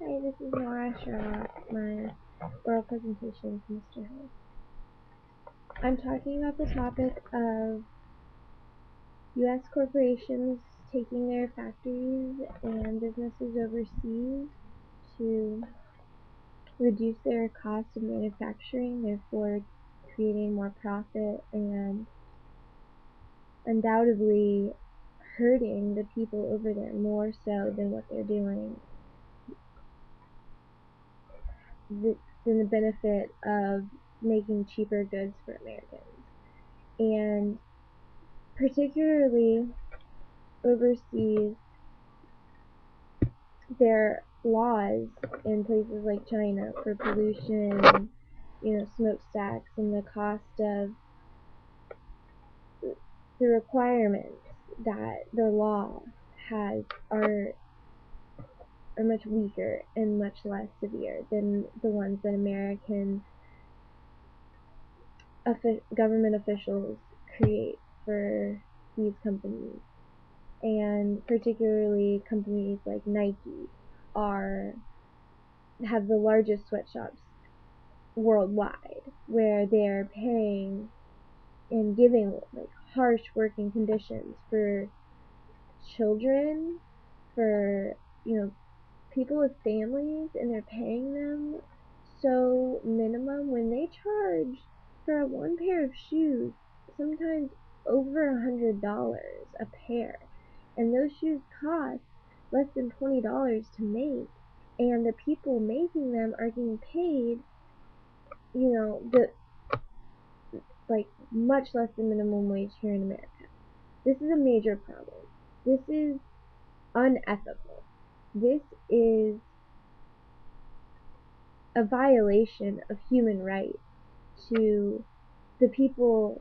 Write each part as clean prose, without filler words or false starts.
Hi, this is Nora Sherlock, my oral presentation to Mr. House. I'm talking about the topic of U.S. corporations taking their factories and businesses overseas to reduce their cost of manufacturing, therefore creating more profit and undoubtedly hurting the people over there more so than what they're doing, than the benefit of making cheaper goods for Americans. And particularly overseas, there are laws in places like China for pollution, smokestacks, and the cost of the requirements that the law has are much weaker and much less severe than the ones that American government officials create for these companies. And particularly companies like Nike have the largest sweatshops worldwide, where they're paying and giving harsh working conditions for children, for people with families, and they're paying them so minimum when they charge for one pair of shoes sometimes over $100 a pair, and those shoes cost less than $20 to make, and the people making them are getting paid much less than minimum wage here in America. This is a major problem. This is unethical. This is a violation of human rights to the people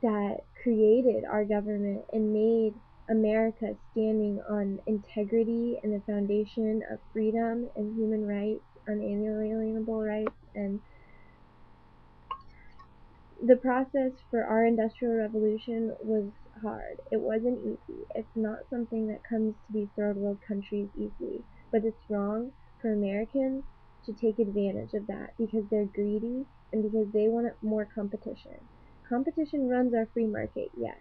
that created our government and made America standing on integrity and the foundation of freedom and human rights, unalienable rights. And the process for our industrial revolution was hard. It wasn't easy. It's not something that comes to these third world countries easily, but it's wrong for Americans to take advantage of that because they're greedy and because they want more competition. Competition runs our free market, yes,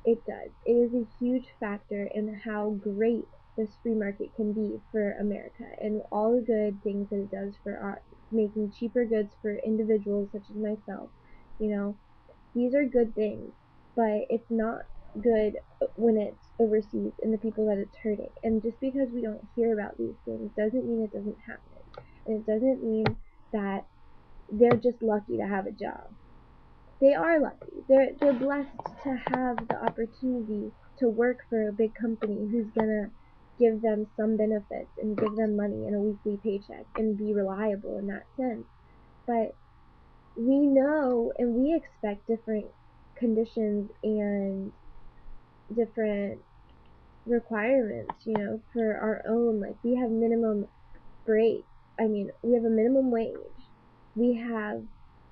it does. It is a huge factor in how great this free market can be for America and all the good things that it does for making cheaper goods for individuals such as myself. These are good things, but it's not good when it's overseas and the people that it's hurting. And just because we don't hear about these things doesn't mean it doesn't happen. And it doesn't mean that they're just lucky to have a job. They are lucky. They're blessed to have the opportunity to work for a big company who's gonna give them some benefits and give them money and a weekly paycheck and be reliable in that sense. But we know and we expect different conditions and different requirements, for our own. Like, we have minimum break. We have a minimum wage. We have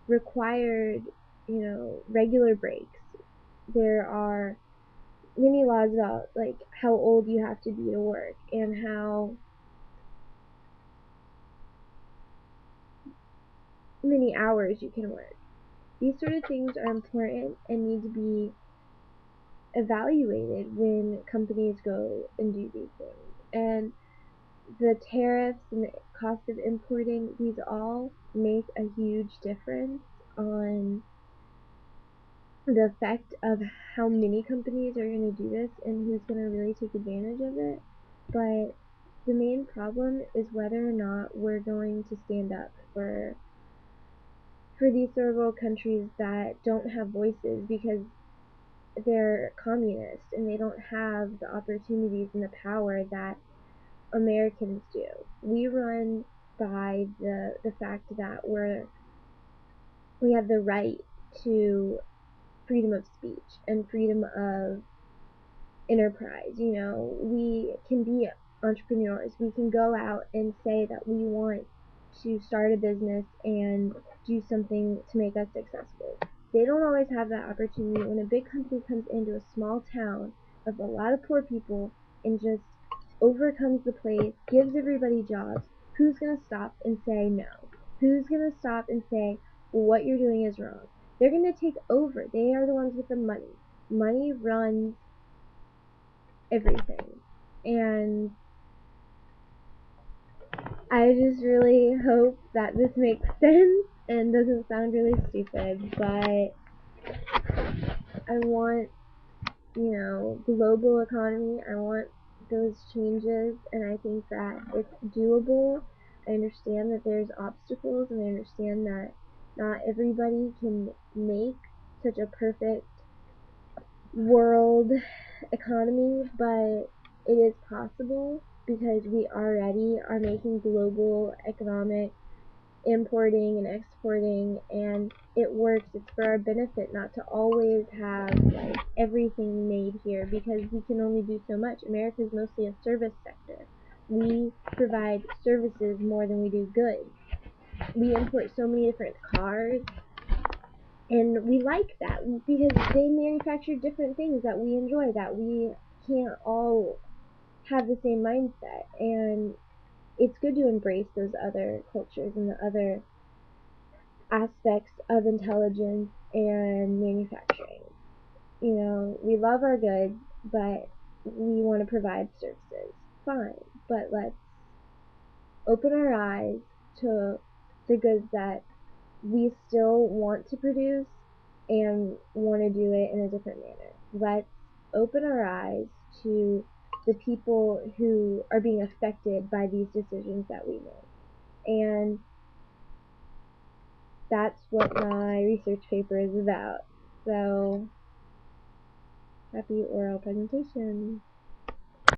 required, regular breaks. There are many laws about how old you have to be to work and how many hours you can work. These sort of things are important and need to be evaluated when companies go and do these things. And the tariffs and the cost of importing, these all make a huge difference on the effect of how many companies are going to do this and who's going to really take advantage of it. But the main problem is whether or not we're going to stand up for these third world countries that don't have voices because they're communist and they don't have the opportunities and the power that Americans do. We run by the fact that we have the right to freedom of speech and freedom of enterprise. We can be entrepreneurs. We can go out and say that we want to start a business and do something to make us successful. They don't always have that opportunity when a big company comes into a small town of a lot of poor people and just overcomes the place, gives everybody jobs. who's going to stop and say no? Who's going to stop and say, well, what you're doing is wrong? They're going to take over. They are the ones with the money. Money runs everything. And I just really hope that this makes sense and doesn't sound really stupid, but I want, global economy. I want those changes, and I think that it's doable. I understand that there's obstacles, and I understand that not everybody can make such a perfect world economy, but it is possible because we already are making global economic importing and exporting, and it works. It's for our benefit not to always have like everything made here, because we can only do so much. America is mostly a service sector. We provide services more than we do goods. We import so many different cars, and we like that because they manufacture different things that we enjoy, that we can't all have the same mindset. And it's good to embrace those other cultures and the other aspects of intelligence and manufacturing. We love our goods, but we want to provide services. Fine, but let's open our eyes to the goods that we still want to produce and want to do it in a different manner. Let's open our eyes to the people who are being affected by these decisions that we make. And that's what my research paper is about. So, happy oral presentation.